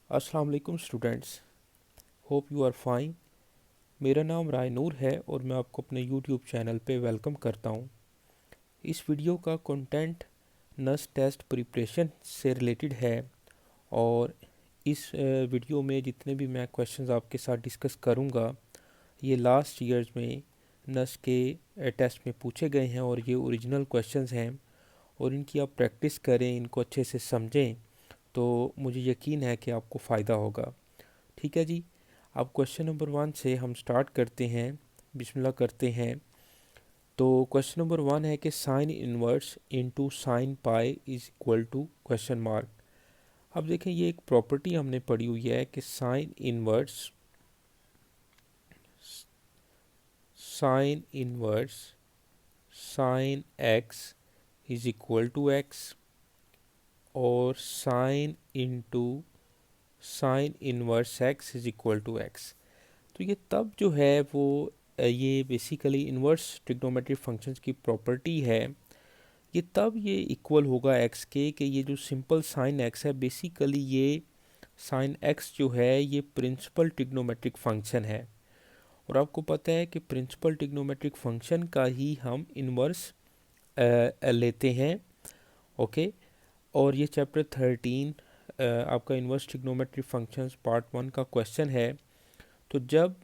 अस्सलाम वालेकुम students, hope you are fine. मेरा नाम रायनूर है और मैं आपको अपने यूट्यूब चैनल पे वेलकम करता हूँ। इस वीडियो का कंटेंट नस टेस्ट प्रिपरेशन से रिलेटेड है और इस वीडियो में जितने भी मैं क्वेश्चंस आपके साथ डिस्कस करूँगा ये लास्ट ईयर्स में नस के टेस्ट में पूछे गए हैं और ये ओरिजिनल क्वेश्चंस हैं और इनकी आप प्रैक्टिस करें, इनको अच्छे से समझें तो मुझे यकीन है कि आपको फ़ायदा होगा। ठीक है जी। अब क्वेश्चन नंबर 1 से हम स्टार्ट करते हैं, बिस्मिल्लाह करते हैं। तो क्वेश्चन नंबर 1 है कि sine inverse into sine pi is equal to question mark. अब देखें, ये एक प्रॉपर्टी हमने पढ़ी हुई है कि sine inverse sine x is equal to X और sine into sine inverse X is equal to X. तो ये तब जो है वो ये बेसिकली इन्वर्स ट्रिग्नोमेट्रिक फंक्शंस की प्रॉपर्टी है। ये तब ये इक्वल होगा एक्स के कि ये जो सिंपल साइन एक्स है, बेसिकली ये साइन एक्स जो है ये प्रिंसिपल ट्रिग्नोमेट्रिक फंक्शन है और आपको पता है कि प्रिंसिपल ट्रिग्नोमेट्रिक फंक्शन का ही हम इन्वर्स लेते हैं। ओके। और ये चैप्टर 13 आपका इन्वर्स ट्रिग्नोमेट्रिक फंक्शंस पार्ट 1 का क्वेश्चन है। तो जब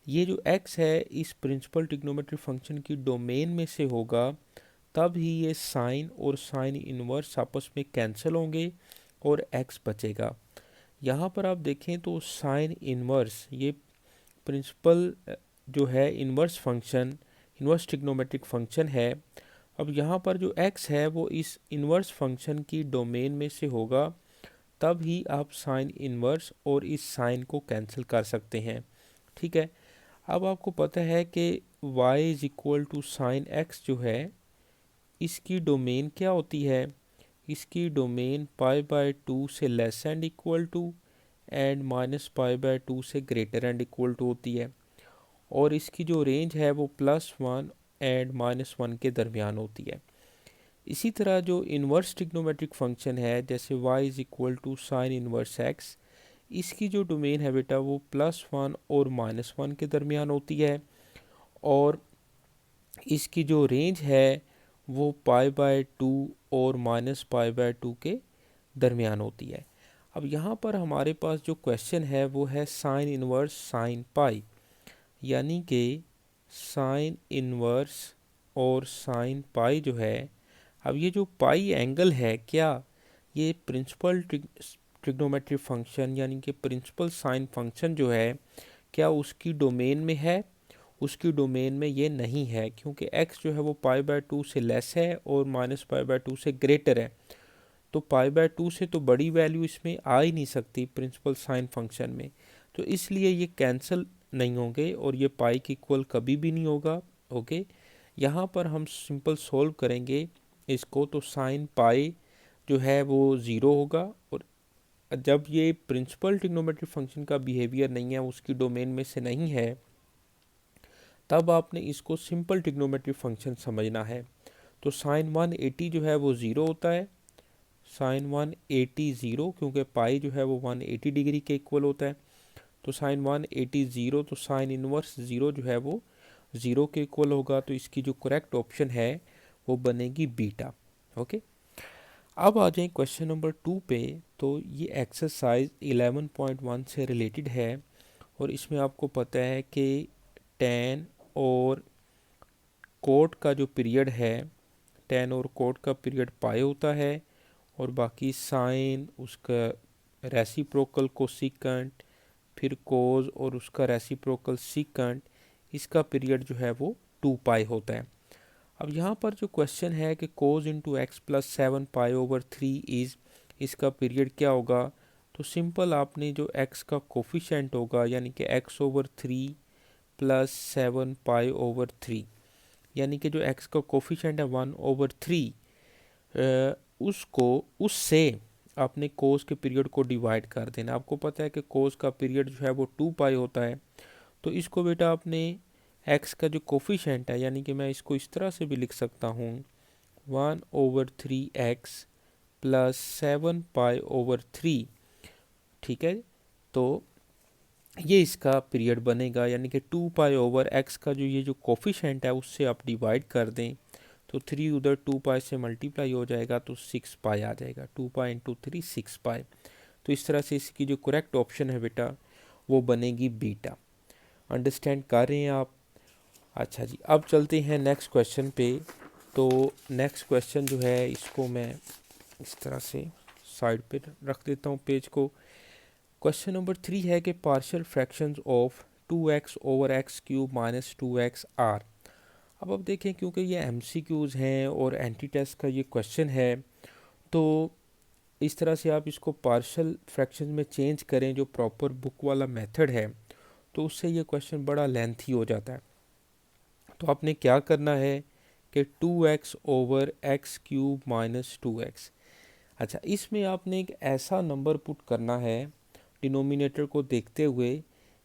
ये जो x है इस प्रिंसिपल ट्रिग्नोमेट्रिक फंक्शन की डोमेन में से होगा तब ही ये साइन और साइन इनवर्स आपस में कैंसिल होंगे और x बचेगा। यहाँ पर आप देखें तो साइन इनवर्स ये प्रिंसिपल जो है inverse function, inverse trigonometric function है। अब यहाँ पर जो x है वो इस इनवर्स फंक्शन की डोमेन में से होगा तब ही आप साइन इनवर्स और इस साइन को कैंसिल कर सकते हैं। ठीक है। अब आपको पता है कि y is equal to sine x जो है इसकी डोमेन क्या होती है, इसकी डोमेन पाई बाय 2 से less and equal to and minus pi by 2 से ग्रेटर एंड इक्वल टू होती है और इसकी जो रेंज है वो +1 एंड -1 के दरमियान होती है। इसी तरह जो इन्वर्स ट्रिग्नोमेट्रिक फंक्शन है जैसे y is equal to sine inverse x, इसकी जो डोमेन है बेटा वो +1 और -1 के दरमियान होती है और इसकी जो रेंज है वो पाई/2 और -पाई/2 के दरमियान होती है। अब यहाँ पर हमारे पास जो क्वेश्चन है वो है साइन इनवर्स साइन पाई, यानी कि साइन इनवर्स और साइन पाई जो है, अब ये जो पाई एंगल है क्या ये प्रिंसिपल ट्रिग्नोमेट्रिक फंक्शन यानी कि प्रिंसिपल साइन फंक्शन जो है क्या उसकी डोमेन में है? उसकी डोमेन में ये नहीं है क्योंकि x जो है वो पाई/2 से लेस है और -पाई/2 से ग्रेटर है। तो पाई/2 से तो बड़ी वैल्यू इसमें आ ही नहीं सकती प्रिंसिपल साइन फंक्शन में, तो इसलिए ये कैंसिल नहीं होंगे और ये पाई की इक्वल कभी भी नहीं होगा। ओके। यहाँ पर हम सिंपल सोल्व करेंगे इसको, तो साइन पाई जो है वो ज़ीरो होगा और जब ये प्रिंसिपल ट्रिग्नोमेट्रिक फंक्शन का बिहेवियर नहीं है, उसकी डोमेन में से नहीं है, तब आपने इसको सिंपल ट्रिग्नोमेट्रिक फंक्शन समझना है। तो साइन 180 जो है वो ज़ीरो होता है, साइन 180 ज़ीरो क्योंकि पाई जो है वो 180 डिग्री के इक्वल होता है। तो साइन 180 ज़ीरो, तो साइन इनवर्स ज़ीरो जो है वो ज़ीरो के इक्वल होगा। तो इसकी जो करेक्ट ऑप्शन है वो बनेगी बीटा। ओके। अब आ जाए क्वेश्चन नंबर 2 पे। तो ये एक्सरसाइज 11.1 से रिलेटेड है और इसमें आपको पता है कि टेन और कोट का जो पीरियड है, टेन और कोट का पीरियड पाई होता है और बाकी साइन उसका रेसिप्रोकल कोसिकेंट, फिर कोज और उसका रेसिप्रोकल सीकेंट, इसका पीरियड जो है वो 2 पाई होता है। अब यहाँ पर जो क्वेश्चन है कि कोज इंटू एक्स प्लस 7 पाई/3 इज़, इसका पीरियड क्या होगा? तो सिंपल आपने जो x का कोफिशेंट होगा यानी कि x/3 प्लस 7 पाई/3, यानी कि जो x का कोफिशेंट है 1/3, उसको उससे आपने कोस के पीरियड को डिवाइड कर देना। आपको पता है कि कोस का पीरियड जो है वो 2 पाई होता है। तो इसको बेटा आपने x का जो कोफिशेंट है, यानी कि मैं इसको इस तरह से भी लिख सकता हूँ 1/3x प्लस 7 पाई/3। ठीक है। तो ये इसका पीरियड बनेगा, यानी कि 2 पाई ओवर एक्स का जो ये जो कोफिशेंट है उससे आप डिवाइड कर दें तो 3 उधर 2 पाई से मल्टीप्लाई हो जाएगा तो 6 पाई आ जाएगा। 2 पाई इंटू 3 6 पाई। तो इस तरह से इसकी जो करेक्ट ऑप्शन है बेटा वो बनेगी बीटा। अंडरस्टैंड कर रहे हैं आप? अच्छा जी, अब चलते हैं नेक्स्ट क्वेश्चन पे। तो नेक्स्ट क्वेश्चन जो है इसको मैं इस तरह से साइड पे रख देता हूँ पेज को। क्वेश्चन नंबर 3 है कि partial fractions of 2x over x cube minus 2x are. अब देखें, क्योंकि ये MCQs हैं और एंटी टेस्ट का ये क्वेश्चन है, तो इस तरह से आप इसको पार्शियल फ्रैक्शन में चेंज करें जो प्रॉपर बुक वाला मेथड है, तो उससे ये क्वेश्चन बड़ा लेंथी हो जाता है। तो आपने क्या करना है कि 2x over x cube minus 2x। अच्छा, इसमें आपने एक ऐसा नंबर पुट करना है डिनोमिनेटर को देखते हुए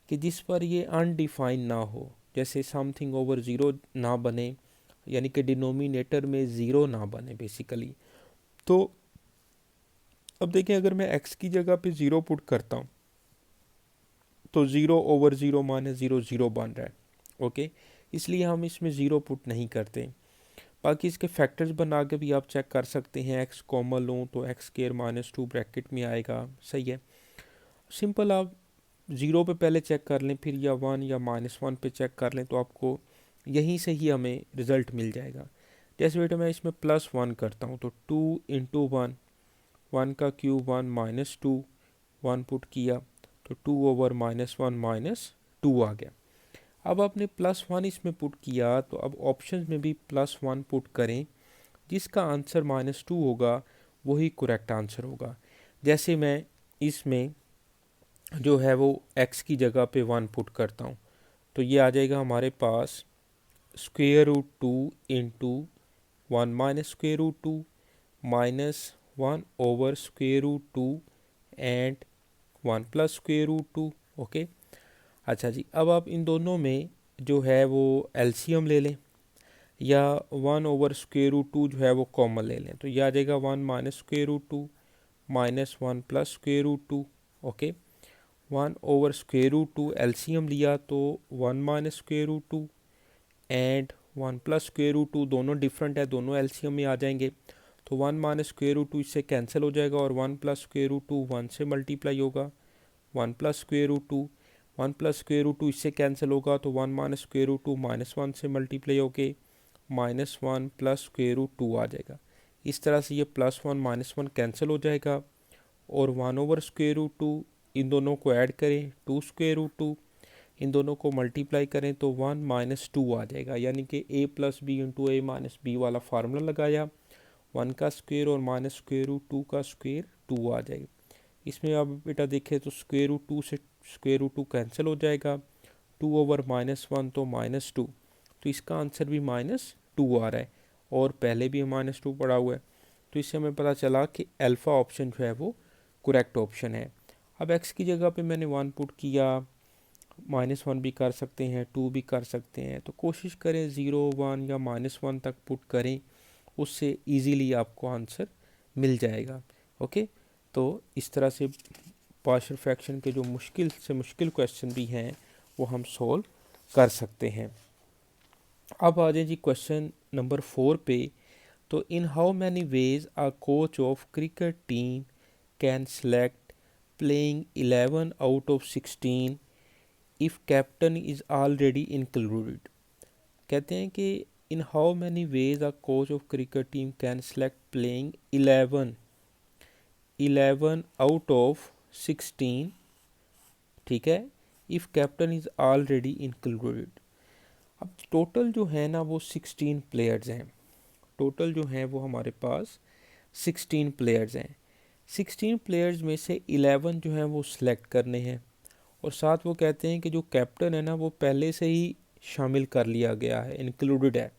कि जिस पर ये अनडिफाइन ना हो, जैसे समथिंग ओवर ज़ीरो ना बने, यानी कि डिनोमिनेटर में ज़ीरो ना बने बेसिकली। तो अब देखें, अगर मैं x की जगह पे ज़ीरो पुट करता हूँ तो zero over zero minus zero zero बन रहा है। ओके, इसलिए हम इसमें ज़ीरो पुट नहीं करते। बाकी इसके फैक्टर्स बना के भी आप चेक कर सकते हैं। x कॉमन लूँ तो x स्क्वायर माइनस 2 ब्रैकेट में आएगा, सही है। सिंपल, आप ज़ीरो पे पहले चेक कर लें, फिर या 1 या -1 पे चेक कर लें, तो आपको यहीं से ही हमें रिज़ल्ट मिल जाएगा। जैसे बेटा मैं इसमें +1 करता हूँ तो 2 इंटू 1, 1 का क्यूब 1 माइनस 2, 1 पुट किया तो 2 ओवर -1 -2 आ गया। अब आपने +1 इसमें पुट किया तो अब ऑप्शन में भी +1 पुट करें, जिसका आंसर -2 होगा वही करेक्ट आंसर होगा। जैसे मैं इसमें जो है वो x की जगह पे 1 पुट करता हूँ तो ये आ जाएगा हमारे पास √2 into 1 minus √2 -1 over √2 and 1 plus √2। Okay, अच्छा जी, अब आप इन दोनों में जो है वो एलसीएम ले लें या 1 ओवर √2 जो है वो कॉमन ले लें, तो ये आ जाएगा 1 minus √2 -1 plus √2। Okay, 1 over √2 LCM लिया तो 1 माइनस √2 एंड 1 प्लस √2, दोनों डिफरेंट है, दोनों एलसीएम में आ जाएंगे। तो 1 माइनस √2 इससे कैंसिल हो जाएगा और 1 प्लस √2 1 से मल्टीप्लाई होगा। 1 प्लस √2, 1 प्लस √2 इससे कैंसिल होगा तो 1 माइनस √2 -1 से मल्टीप्लाई होके -1 प्लस √2 आ जाएगा। इस तरह से ये +1 -1 कैंसिल हो जाएगा और 1 ओवर √2, इन दोनों को ऐड करें 2 √2, इन दोनों को मल्टीप्लाई करें तो 1 -2 आ जाएगा, यानी कि a plus B into A minus B वाला फार्मूला लगाया, 1 का स्क्वायर और -√2 का स्क्वायर 2 आ जाएगा। इसमें अब बेटा देखें तो √2 से √2 कैंसिल हो जाएगा, 2 ओवर -1 तो -2, तो इसका आंसर भी -2 आ रहा है और पहले भी -2 पड़ा हुआ है। तो इससे हमें पता चला कि अल्फ़ा ऑप्शन जो है वो करेक्ट ऑप्शन है। अब x की जगह पे मैंने 1 पुट किया, -1 भी कर सकते हैं, 2 भी कर सकते हैं, तो कोशिश करें 0 1 या -1 तक पुट करें, उससे इजीली आपको आंसर मिल जाएगा। ओके, तो इस तरह से पार्शियल फ्रैक्शन के जो मुश्किल से मुश्किल क्वेश्चन भी हैं वो हम सॉल्व कर सकते हैं। अब आ जाए जी क्वेश्चन नंबर 4 पे। तो in how many ways a coach of cricket team can select playing 11 out of 16 if captain is already included. कहते हैं कि in how many ways a coach of cricket team can select playing 11 out of 16, ठीक है, if captain is already included. अब total जो है ना वो 16 प्लेयर्स हैं। टोटल जो है वो हमारे पास 16 प्लेयर्स हैं। 16 प्लेयर्स में से 11 जो हैं वो सिलेक्ट करने हैं और साथ वो कहते हैं कि जो कैप्टन है ना वो पहले से ही शामिल कर लिया गया है, इंक्लूडेड है,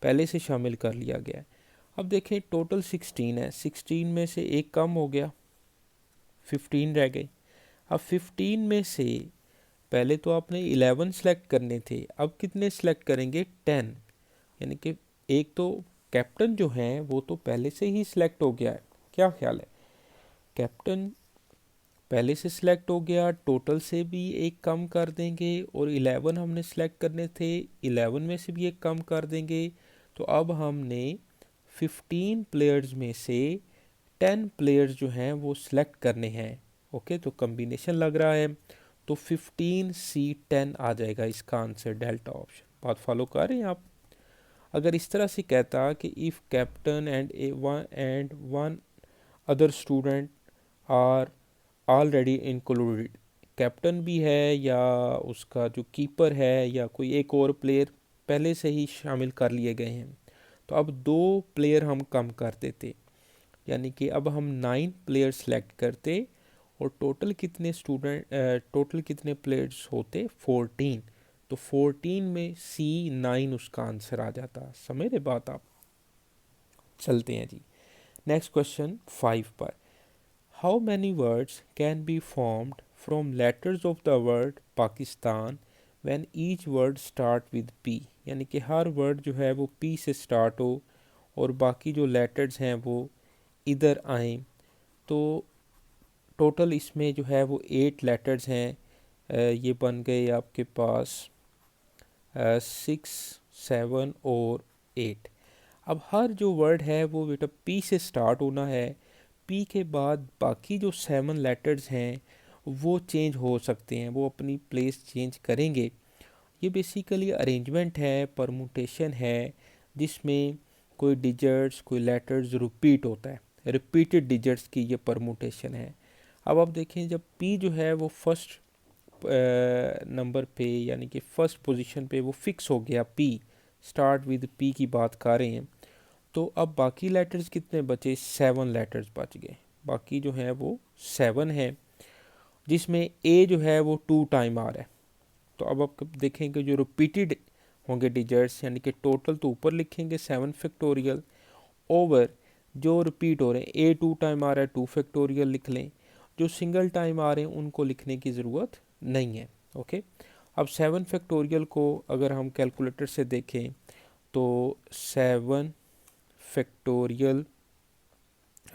पहले से शामिल कर लिया गया है। अब देखें टोटल 16 है, 16 में से एक कम हो गया, 15 रह गए। अब 15 में से पहले तो आपने 11 सेलेक्ट करने थे, अब कितने सेलेक्ट करेंगे? 10, यानी कि एक तो कैप्टन जो है वो तो पहले से ही सिलेक्ट हो गया है। क्या ख्याल है? कैप्टन पहले से सिलेक्ट हो गया, टोटल से भी एक कम कर देंगे और 11 हमने सिलेक्ट करने थे, 11 में से भी एक कम कर देंगे। तो अब हमने 15 प्लेयर्स में से 10 प्लेयर्स जो हैं वो सिलेक्ट करने हैं। ओके, तो कम्बिनेशन लग रहा है, तो 15C10 आ जाएगा इसका आंसर, डेल्टा ऑप्शन। बात फॉलो कर रहे हैं आप? अगर इस तरह से कहता कि if captain and one other student are already included, captain भी है या उसका जो कीपर है या कोई एक और प्लेयर पहले से ही शामिल कर लिए गए हैं, तो अब 2 प्लेयर हम कम कर देते, यानी कि अब हम 9 प्लेयर सेलेक्ट करते और टोटल कितने प्लेयर्स होते, 14। तो 14 में C9 उसका आंसर आ जाता। समझ रहे बात आप? चलते हैं जी नेक्स्ट क्वेश्चन 5 पर। How many words can be formed from letters of the word Pakistan when each word start with P, यानी कि हर वर्ड जो है वो पी से स्टार्ट हो और बाकी जो लेटर्स हैं वो इधर आएँ। तो टोटल इसमें जो है वो 8 लेटर्स हैं। ये बन गए आपके पास 6, 7 और 8। अब हर जो वर्ड है वो बेटा पी से स्टार्ट होना है, पी के बाद बाकी जो 7 लेटर्स हैं वो चेंज हो सकते हैं, वो अपनी प्लेस चेंज करेंगे। ये बेसिकली अरेंजमेंट है, परमुटेशन है, जिसमें कोई डिजिट्स कोई लेटर्स रिपीट होता है, रिपीटेड डिजिट्स की ये परमुटेशन है। अब आप देखें, जब पी जो है वो फर्स्ट नंबर पे यानी कि फर्स्ट पोजीशन पे वो फिक्स हो गया, पी स्टार्ट विद पी की बात कर रहे हैं, तो अब बाकी लेटर्स कितने बचे, 7 लेटर्स बच गए। बाकी जो है वो 7 है, जिसमें ए जो है वो 2 टाइम आ रहा है। तो अब आप देखेंगे जो रिपीटेड होंगे डिजिट्स, यानी कि टोटल तो ऊपर लिखेंगे 7 फैक्टोरियल, ओवर जो रिपीट हो रहे हैं, ए 2 टाइम आ रहा है 2 फैक्टोरियल लिख लें, जो सिंगल टाइम आ रहे हैं उनको लिखने की ज़रूरत नहीं है। ओके, अब 7 फैक्टोरियल को अगर हम कैलकुलेटर से देखें तो 7 फैक्टोरियल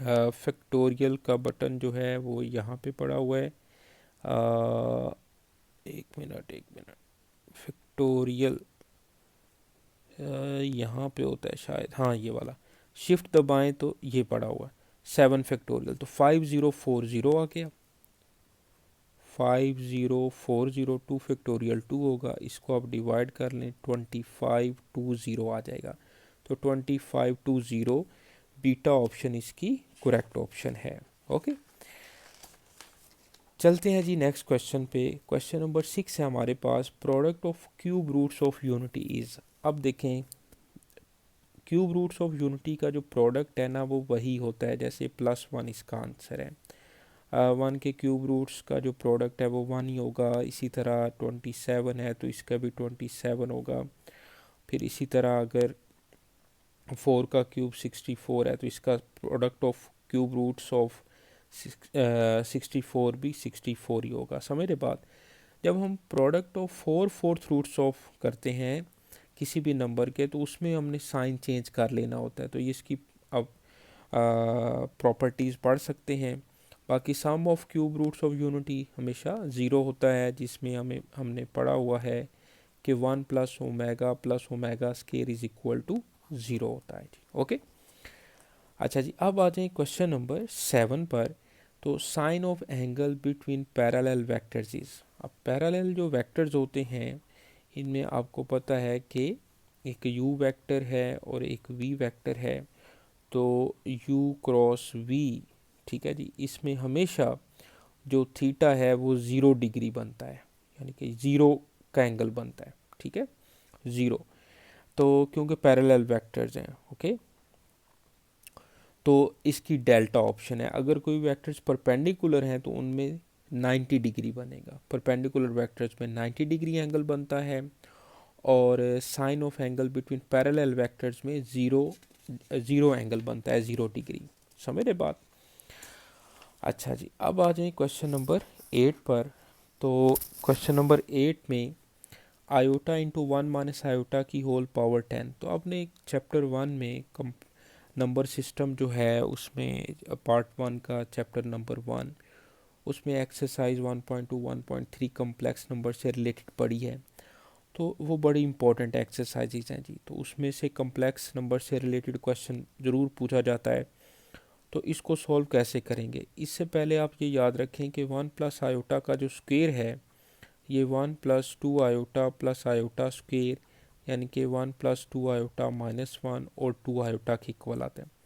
फैक्टोरियल का बटन जो है वो यहाँ पे पड़ा हुआ है। एक मिनट, फैक्टोरियल यहाँ पे होता है शायद, हाँ ये वाला, शिफ्ट दबाएं तो ये पड़ा हुआ है 7 फैक्टोरियल, तो 5040 आ गया। 5040 2 फैक्टोरियल 2 होगा, इसको आप डिवाइड कर लें 2520 आ जाएगा। तो 2520 बीटा ऑप्शन इसकी करेक्ट ऑप्शन है। ओके, चलते हैं जी नेक्स्ट क्वेश्चन पे। क्वेश्चन नंबर 6 है हमारे पास, product of cube roots of unity is. अब देखें, क्यूब रूट्स ऑफ यूनिटी का जो प्रोडक्ट है ना वो वही होता है जैसे +1 इसका आंसर है। 1 के क्यूब रूट्स का जो प्रोडक्ट है वो 1 ही होगा। इसी तरह 27 है तो इसका भी 27 होगा। फिर इसी तरह अगर 4 का क्यूब 64 है तो इसका product of cube roots of 64 भी 64 ही होगा। समझ रहे बात? जब हम प्रोडक्ट ऑफ 4/4 रूट्स ऑफ करते हैं किसी भी नंबर के, तो उसमें हमने साइन चेंज कर लेना होता है, तो ये इसकी अब प्रॉपर्टीज़ पढ़ सकते हैं। बाकी sum of cube roots of unity हमेशा ज़ीरो होता है, जिसमें हमने पढ़ा हुआ है कि 1 + omega square is equal to 0 होता है जी। ओके, अच्छा जी, अब आ जाए क्वेश्चन नंबर 7 पर। तो sine of angle between parallel vectors is. अब पैरेलल जो वेक्टर्स होते हैं इनमें आपको पता है कि एक u वेक्टर है और एक v वेक्टर है। तो u क्रॉस v, ठीक है जी, इसमें हमेशा जो थीटा है वो 0 डिग्री बनता है, यानी कि 0 का एंगल बनता है। ठीक है, 0, तो क्योंकि पैरेलल वेक्टर्स हैं। ओके, तो इसकी डेल्टा ऑप्शन है। अगर कोई वेक्टर्स परपेंडिकुलर हैं तो उनमें 90 डिग्री बनेगा, परपेंडिकुलर वेक्टर्स में 90 डिग्री एंगल बनता है, और sine of angle between parallel vectors में ज़ीरो एंगल बनता है, 0 डिग्री। समझ रहे बात? अच्छा जी, अब आ जाए क्वेश्चन नंबर 8 पर। तो क्वेश्चन नंबर 8 में आयोटा इंटू 1 - आयोटा की होल पावर 10। तो आपने चैप्टर 1 में नंबर सिस्टम जो है उसमें पार्ट 1 का चैप्टर नंबर 1, उसमें एक्सरसाइज 1.2 1.3 कम्प्लेक्स नंबर से रिलेटेड पड़ी है, तो वो बड़ी इंपॉर्टेंट एक्सरसाइजेज हैं जी। तो उसमें से कम्प्लेक्स नंबर से रिलेटेड क्वेश्चन ज़रूर पूछा जाता है। तो इसको सॉल्व कैसे करेंगे, इससे पहले आप ये याद रखें कि 1 प्लस आयोटा का जो स्क्वायर है ये 1 plus 2 iota plus iota square, यानी कि 1 प्लस 2 आयोटा माइनस 1 और 2 आयोटा के इक्वल आता है।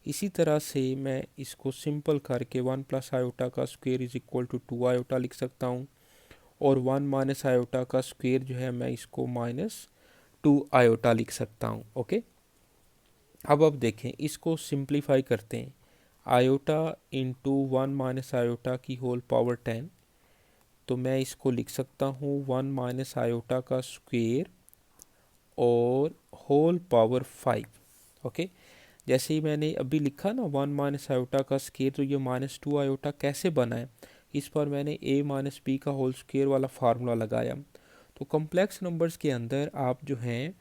इसी तरह से मैं इसको सिंपल करके 1 प्लस आयोटा का square is equal to 2 iota लिख सकता हूँ, और 1 माइनस आयोटा का स्क्वायर जो है मैं इसको माइनस 2 आयोटा लिख सकता हूँ। ओके, अब देखें, इसको सिंप्लीफाई करते हैं। आयोटा इंटू 1 माइनस आयोटा की होल पावर 10, तो मैं इसको लिख सकता हूँ 1 माइनस आयोटा का स्क्वायर और होल पावर 5। ओके, जैसे ही मैंने अभी लिखा ना 1 माइनस आयोटा का स्क्वायर, तो ये माइनस 2 आयोटा कैसे बना है, इस पर मैंने a माइनस बी का होल स्क्वायर वाला फार्मूला लगाया। तो कॉम्प्लेक्स नंबर्स के अंदर आप जो हैं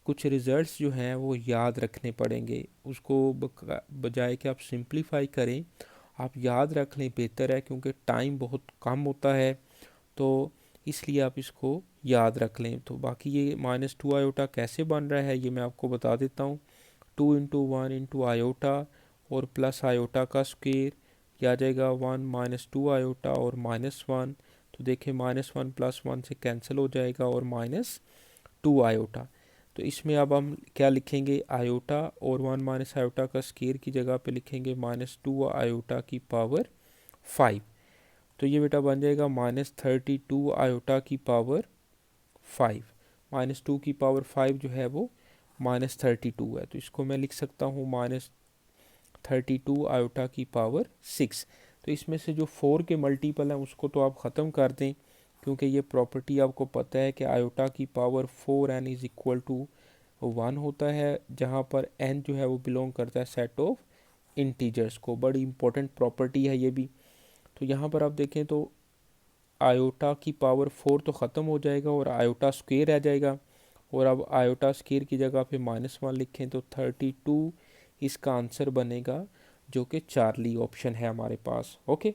कुछ रिजल्ट्स जो हैं वो याद रखने पड़ेंगे, उसको बजाय कि आप सिंप्लीफाई करें आप याद रख लें बेहतर है, क्योंकि टाइम बहुत कम होता है, तो इसलिए आप इसको याद रख लें। तो बाकी ये माइनस 2 आयोटा कैसे बन रहा है ये मैं आपको बता देता हूँ। 2 इंटू 1 इंटू आयोटा और प्लस आयोटा का स्क्वायर, यह आ जाएगा 1 माइनस 2 आयोटा और माइनस 1, तो देखें माइनस 1 प्लस 1 से कैंसिल हो जाएगा और माइनस 2 आयोटा। तो इसमें अब हम क्या लिखेंगे, आयोटा और 1 माइनस आयोटा का स्क्वायर की जगह पे लिखेंगे माइनस 2 आयोटा की पावर 5। तो ये बेटा बन जाएगा माइनस 32 आयोटा की पावर 5। माइनस 2 की पावर 5 जो है वो माइनस 32 है, तो इसको मैं लिख सकता हूँ माइनस 32 आयोटा की पावर 6। तो इसमें से जो 4 के मल्टीपल हैं उसको तो आप ख़त्म कर दें, क्योंकि ये प्रॉपर्टी आपको पता है कि आयोटा की power 4n is equal to 1 होता है, जहाँ पर n जो है वो बिलोंग करता है सेट ऑफ इंटीजर्स को। बड़ी इंपॉर्टेंट प्रॉपर्टी है ये भी। तो यहाँ पर आप देखें तो आयोटा की पावर 4 तो ख़त्म हो जाएगा और आयोटा स्क्वायर रह जाएगा, और अब आयोटा स्क्वायर की जगह पे माइनस 1 लिखें तो 32 इसका आंसर बनेगा, जो कि चार्ली ऑप्शन है हमारे पास। ओके,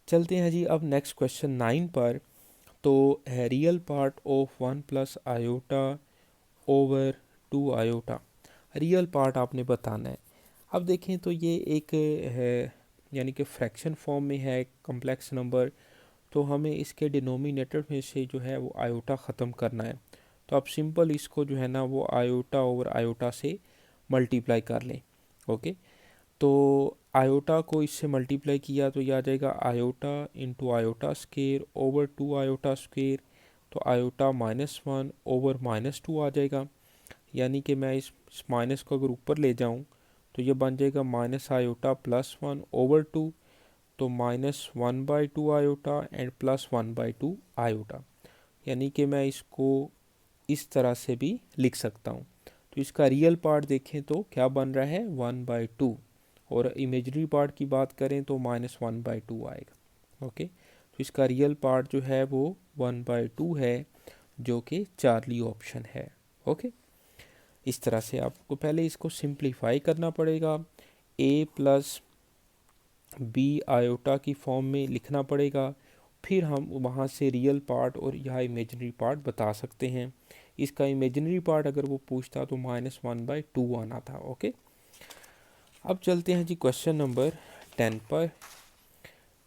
चलते हैं जी अब नेक्स्ट क्वेश्चन 9 पर। तो है real part of 1 plus iota over 2 iota, real part आपने बताना है। अब देखें तो ये एक है, यानी कि फ्रैक्शन फॉर्म में है कम्प्लेक्स नंबर, तो हमें इसके डिनोमिनेटर में से जो है वो आयोटा ख़त्म करना है। तो आप सिंपल इसको जो है ना वो आयोटा ओवर आयोटा से मल्टीप्लाई कर लें। ओके, तो आयोटा को इससे मल्टीप्लाई किया तो यह आ जाएगा iota into iota square over 2 iota square, तो आयोटा माइनस 1 ओवर माइनस 2 आ जाएगा, यानी कि मैं इस माइनस को अगर ऊपर ले जाऊं तो ये बन जाएगा माइनस आयोटा प्लस 1 ओवर 2, तो minus 1/2 iota and plus 1/2 iota, यानी कि मैं इसको इस तरह से भी लिख सकता हूँ। तो इसका रियल पार्ट देखें तो क्या बन रहा है 1/2, और इमेजरी पार्ट की बात करें तो माइनस 1/2 आएगा। ओके, तो इसका रियल पार्ट जो है वो 1/2 है, जो कि चार्ली ऑप्शन है। ओके, इस तरह से आपको पहले इसको सिंप्लीफाई करना पड़ेगा, a प्लस बी आयोटा की फॉर्म में लिखना पड़ेगा, फिर हम वहाँ से रियल पार्ट और यहाँ इमेजनरी पार्ट बता सकते हैं। इसका इमेजनरी पार्ट अगर वो पूछता तो माइनस 1/2 आना था। ओके, अब चलते हैं जी क्वेश्चन नंबर 10 पर।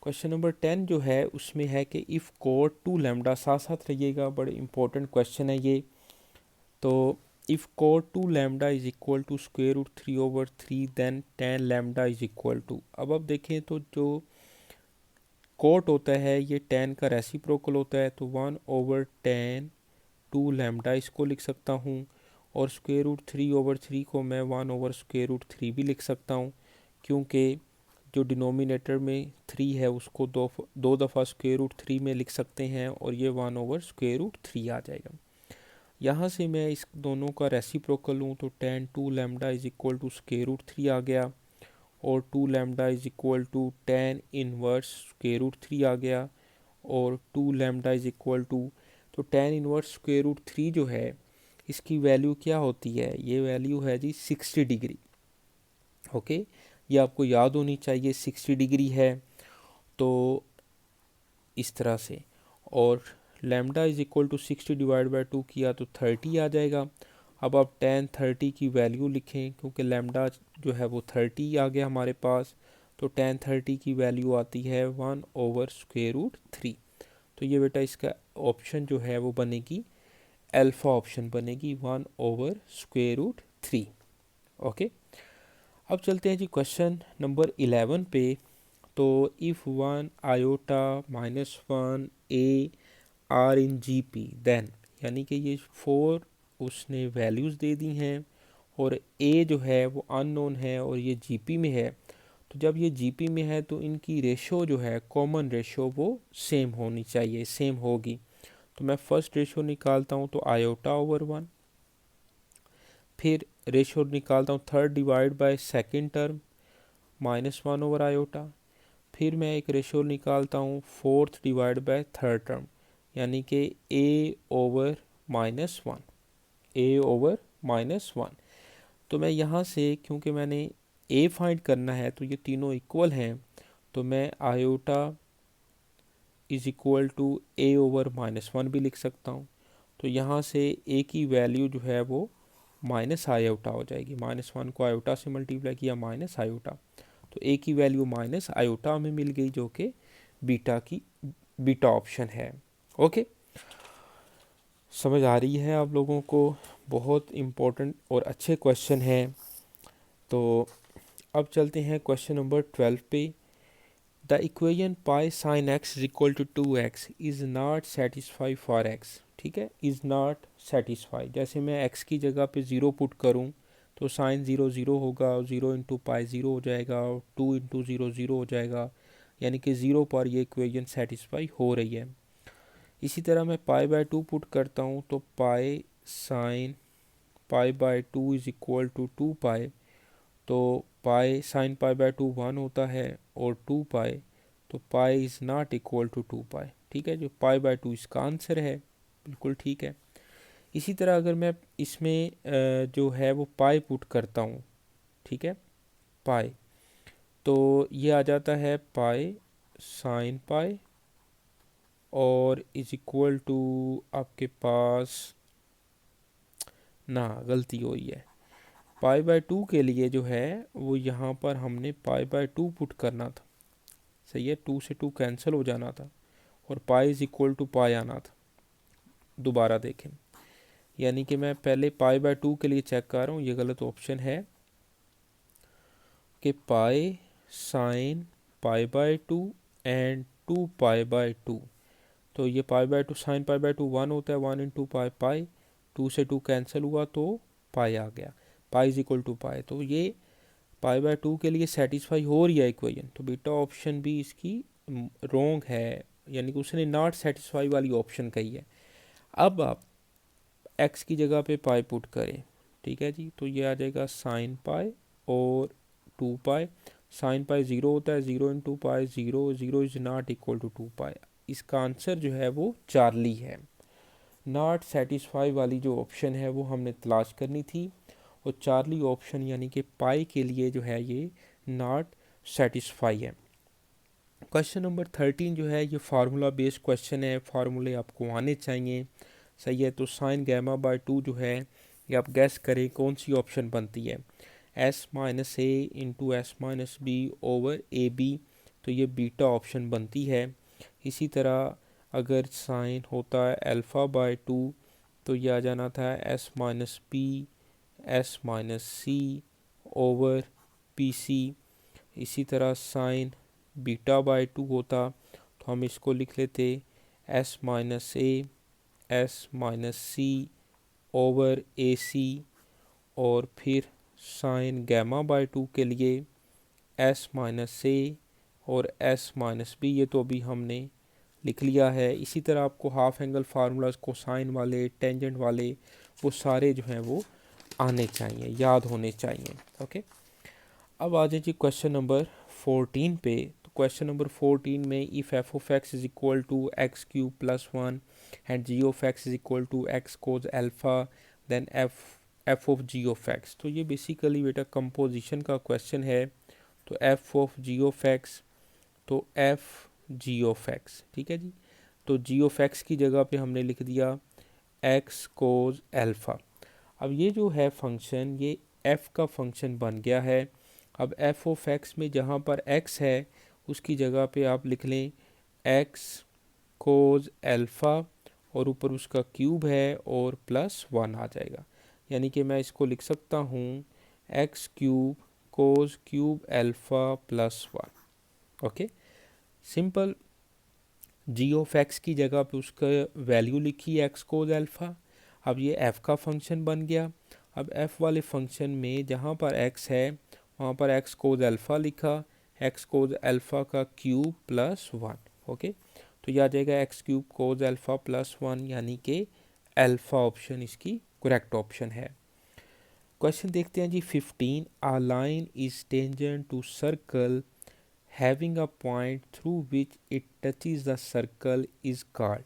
क्वेश्चन नंबर 10 जो है उसमें है कि इफ़ कोड 2 लैम्डा, साथ साथ रहिएगा, बड़े इंपॉर्टेंट क्वेश्चन है ये। तो if cot 2 lambda is equal to square root 3/3 then 10 lambda is equal to, अब देखें तो जो कोट होता है ये 10 का रेसिप्रोकल होता है, तो 1/10 2 लैम्डा इसको लिख सकता हूँ, और स्क्वायर रूट 3/3 को मैं 1/√3 भी लिख सकता हूँ, क्योंकि जो डिनोमिनेटर में 3 है उसको दो दफ़ा स्क्वायर रूट 3 में लिख सकते हैं, और ये 1/√3 आ जाएगा। यहाँ से मैं इस दोनों का रेसिप्रोकल लूँ तो 10 2 lambda is equal to square root 3 आ गया, और 2 lambda is equal to 10 inverse square root 3 आ गया, और 2 लैम्डा इज़ इक्वल टू, तो 10 इनवर्स स्क्वायर रूट 3 जो है इसकी वैल्यू क्या होती है, ये वैल्यू है जी 60 डिग्री। ओके, ये आपको याद होनी चाहिए 60 डिग्री है। तो इस तरह से, और lambda is equal to 60 divide by 2 किया तो 30 आ जाएगा। अब आप tan 30 की वैल्यू लिखें, क्योंकि लैम्डा जो है वो 30 आ गया हमारे पास, तो tan 30 की वैल्यू आती है 1/√3। तो ये बेटा इसका ऑप्शन जो है वो बनेगी अल्फ़ा ऑप्शन बनेगी 1/√3। ओके, अब चलते हैं जी क्वेश्चन नंबर 11 पे। तो if 1 i-1 are in G P then, यानी कि ये 4 उसने वैल्यूज़ दे दी हैं और ए जो है वो अननोन है और ये जीपी में है। तो जब ये जीपी में है तो इनकी रेशो जो है, कॉमन रेशो, वो सेम होनी चाहिए, सेम होगी। तो मैं फर्स्ट रेशो निकालता हूँ तो i/1, फिर रेशो निकालता हूँ third divide by second term -1/i, फिर मैं एक रेशो निकालता हूँ fourth divide by third term, यानी कि a/-1, a/-1। तो मैं यहाँ से, क्योंकि मैंने a फाइंड करना है तो ये तीनों इक्वल हैं, तो मैं iota is equal to a/-1 भी लिख सकता हूँ। तो यहाँ से a की वैल्यू जो है वो माइनस आयोटा हो जाएगी। -1 को आयोटा से मल्टीप्लाई किया माइनस आयोटा, तो a की वैल्यू माइनस आयोटा में मिल गई, जो कि बीटा ऑप्शन है। ओके, समझ आ रही है आप लोगों को? बहुत इम्पोर्टेंट और अच्छे क्वेश्चन हैं। तो अब चलते हैं क्वेश्चन नंबर 12 पे। The equation pi sine x is equal to 2x is not satisfy for x। ठीक है, इज़ नॉट सेटिस्फाई, जैसे मैं x की जगह पे 0 पुट करूँ तो साइन 0 0 होगा, 0 इंटू पाई 0 हो जाएगा, और 2 इंटू 0 0 हो जाएगा, यानी कि 0 पर ये इक्वेशन सेटिस्फाई हो रही है। इसी तरह मैं पाई/2 पुट करता हूँ तो पाई साइन पाई/2 इज इक्वल टू 2 पाई, तो पाई साइन पाई/2 1 होता है, और 2 पाई, तो पाई इज़ नॉट इक्वल टू 2 पाई। ठीक है, जो पाई/2 इसका आंसर है, बिल्कुल ठीक है। इसी तरह अगर मैं इसमें जो है वो पाई पुट करता हूँ, ठीक है, पाई, तो ये आ जाता है पाई साइन पाई, और इज इक्वल टू आपके पास, ना गलती हुई है, पाई/2 के लिए जो है वो यहाँ पर हमने पाई/2 पुट करना था। सही है, 2 से 2 कैंसिल हो जाना था और पाई इज इक्वल टू पाई आना था। दोबारा देखें, यानी कि मैं पहले पाई/2 के लिए चेक कर रहा हूँ, ये गलत ऑप्शन है कि पाई साइन पाई/2 एंड 2 पाई/2। तो ये पाई/2 साइन पाई/2 1 होता है, 1 इंटू पाई पाई, 2 से 2 कैंसिल हुआ तो पाई आ गया, पाई इज इक्वल टू पाई। तो ये पाई/2 के लिए सेटिस्फाई हो रही है इक्वेशन, तो बेटा ऑप्शन भी इसकी रॉन्ग है, यानी कि उसने नॉट सेटिस्फाई वाली ऑप्शन कही है। अब आप एक्स की जगह पे पाई पुट करें, ठीक है जी, तो ये आ जाएगा साइन पाई और 2 पाई। साइन पाई 0 होता है, 0 into pi 0, 0 is not equal to 2 pi. इसका आंसर जो है वो चार्ली है। नॉट सेटिस्फाई वाली जो ऑप्शन है वो हमने तलाश करनी थी, और चार्ली ऑप्शन यानी कि पाई के लिए जो है ये नॉट सेटिस्फाई है। क्वेश्चन नंबर 13 जो है ये फार्मूला बेस्ड क्वेश्चन है, फार्मूले आपको आने चाहिए। सही है, तो साइन γ/2 जो है ये आप गैस करें कौन सी ऑप्शन बनती है, s-a इंटू s-b/ab, तो ये बीटा ऑप्शन बनती है। इसी तरह अगर साइन होता है α/2 तो ये आ जाना था s-p s-c/pc। इसी तरह साइन β/2 होता तो हम इसको लिख लेते s-a s-c/ac, और फिर साइन γ/2 के लिए s-a और s-b, ये तो अभी हमने लिख लिया है। इसी तरह आपको हाफ एंगल फार्मूलाज कोसाइन वाले, टेंजेंट वाले, वो सारे जो हैं वो आने चाहिए, याद होने चाहिए। ओके, अब आ जाइए क्वेश्चन नंबर 14 पे। तो क्वेश्चन नंबर 14 में if f of x is equal to x³ + 1 and g of x is equal to x cos alpha then f of g of x. तो ये बेसिकली बेटा कंपोजिशन का question है। तो f of g of x तो f g of x, ठीक है जी। तो जी ऑफ एक्स की जगह पे हमने लिख दिया एक्स कोज एल्फ़ा। अब ये जो है फंक्शन, ये एफ़ का फंक्शन बन गया है। अब एफ ऑफ एक्स में जहाँ पर एक्स है उसकी जगह पे आप लिख लें एक्स कोज एल्फ़ा, और ऊपर उसका क्यूब है और प्लस वन आ जाएगा। यानी कि मैं इसको लिख सकता हूँ x cube cos cube alpha plus one. Okay, simple. G of x की जगह पे उसका वैल्यू लिखी एक्स कोज एल्फ़ा। अब ये एफ़ का फंक्शन बन गया। अब एफ़ वाले फंक्शन में जहाँ पर एक्स है वहाँ पर एक्स कोज एल्फ़ा लिखा, एक्स कोज एल्फ़ा का क्यूब प्लस वन। ओके, तो यह आ जाएगा X cube cos alpha plus one, यानी कि एल्फ़ा ऑप्शन इसकी करेक्ट ऑप्शन है। क्वेश्चन देखते हैं जी 15। A line is tangent to circle having a point through which it touches the circle is called.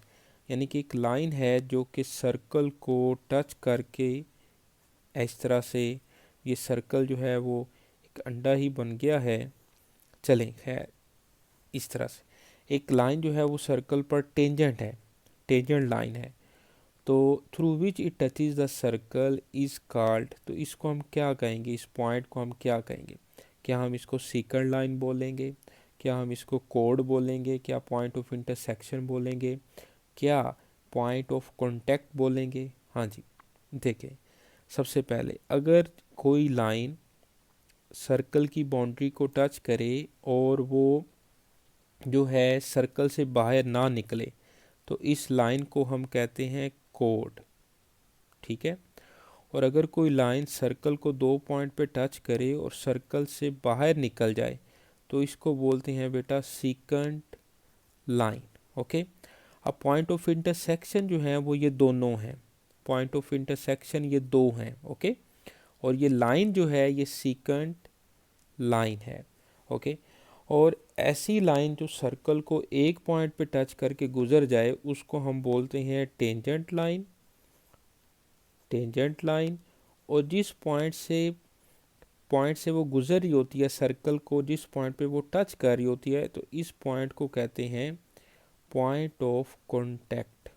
यानी कि एक लाइन है जो कि सर्कल को टच करके इस तरह से, ये सर्कल जो है वो एक अंडा ही बन गया है। चलें खैर, इस तरह से एक लाइन जो है वो सर्कल पर टेंजेंट है, टेंजेंट लाइन है, तो through which it touches the circle is called. तो इसको हम क्या कहेंगे, इस पॉइंट को हम क्या कहेंगे? क्या हम इसको सेकंड लाइन बोलेंगे, क्या हम इसको कोड बोलेंगे, क्या पॉइंट ऑफ इंटरसेक्शन बोलेंगे, क्या पॉइंट ऑफ कांटेक्ट बोलेंगे? हाँ जी, देखें, सबसे पहले अगर कोई लाइन सर्कल की बाउंड्री को टच करे और वो जो है सर्कल से बाहर ना निकले, तो इस लाइन को हम कहते हैं कोड, ठीक है। और अगर कोई लाइन सर्कल को दो पॉइंट पे टच करे और सर्कल से बाहर निकल जाए तो इसको बोलते हैं बेटा सीकेंट लाइन। ओके, अब पॉइंट ऑफ इंटरसेक्शन जो है वो ये दोनों हैं, पॉइंट ऑफ इंटरसेक्शन ये दो हैं। ओके, और ये लाइन जो है ये सीकेंट लाइन है। ओके, और ऐसी लाइन जो सर्कल को एक पॉइंट पे टच करके गुजर जाए उसको हम बोलते हैं टेंजेंट लाइन, टेंजेंट लाइन। और जिस पॉइंट से वो गुजर रही होती है, सर्कल को जिस पॉइंट पे वो टच कर रही होती है, तो इस पॉइंट को कहते हैं point of contact,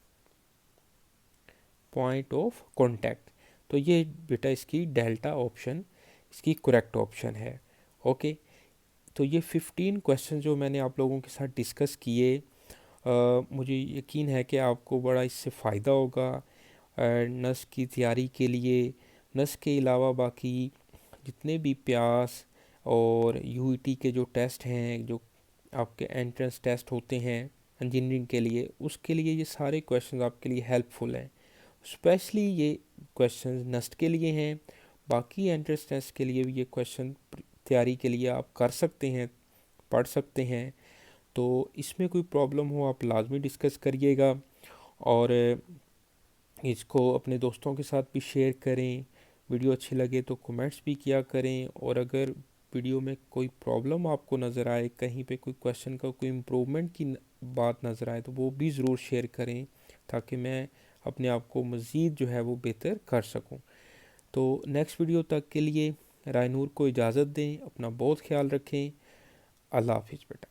point of contact. तो ये बेटा इसकी डेल्टा ऑप्शन इसकी करेक्ट ऑप्शन है। ओके, तो ये 15 क्वेश्चन जो मैंने आप लोगों के साथ डिस्कस किए, मुझे यकीन है कि आपको बड़ा इससे फ़ायदा होगा नस की तैयारी के लिए। नस के अलावा बाकी जितने भी प्यास और यूईटी के जो टेस्ट हैं, जो आपके एंट्रेंस टेस्ट होते हैं इंजीनियरिंग के लिए, उसके लिए ये सारे क्वेश्चन आपके लिए हेल्पफुल हैं। स्पेशली ये क्वेश्चन नस्ट के लिए हैं, बाकी एंट्रेंस टेस्ट के लिए भी ये क्वेश्चन तैयारी के लिए आप कर सकते हैं, पढ़ सकते हैं। तो इसमें कोई प्रॉब्लम हो आप लाजमी डिस्कस करिएगा, और इसको अपने दोस्तों के साथ भी शेयर करें। वीडियो अच्छी लगे तो कमेंट्स भी किया करें, और अगर वीडियो में कोई प्रॉब्लम आपको नज़र आए, कहीं पे कोई क्वेश्चन का कोई इम्प्रूवमेंट की बात नज़र आए, तो वो भी ज़रूर शेयर करें ताकि मैं अपने आप को मज़ीद जो है वो बेहतर कर सकूं। तो नेक्स्ट वीडियो तक के लिए रायनूर को इजाज़त दें, अपना बहुत ख्याल रखें। अल्लाह हाफिज़ बेटा।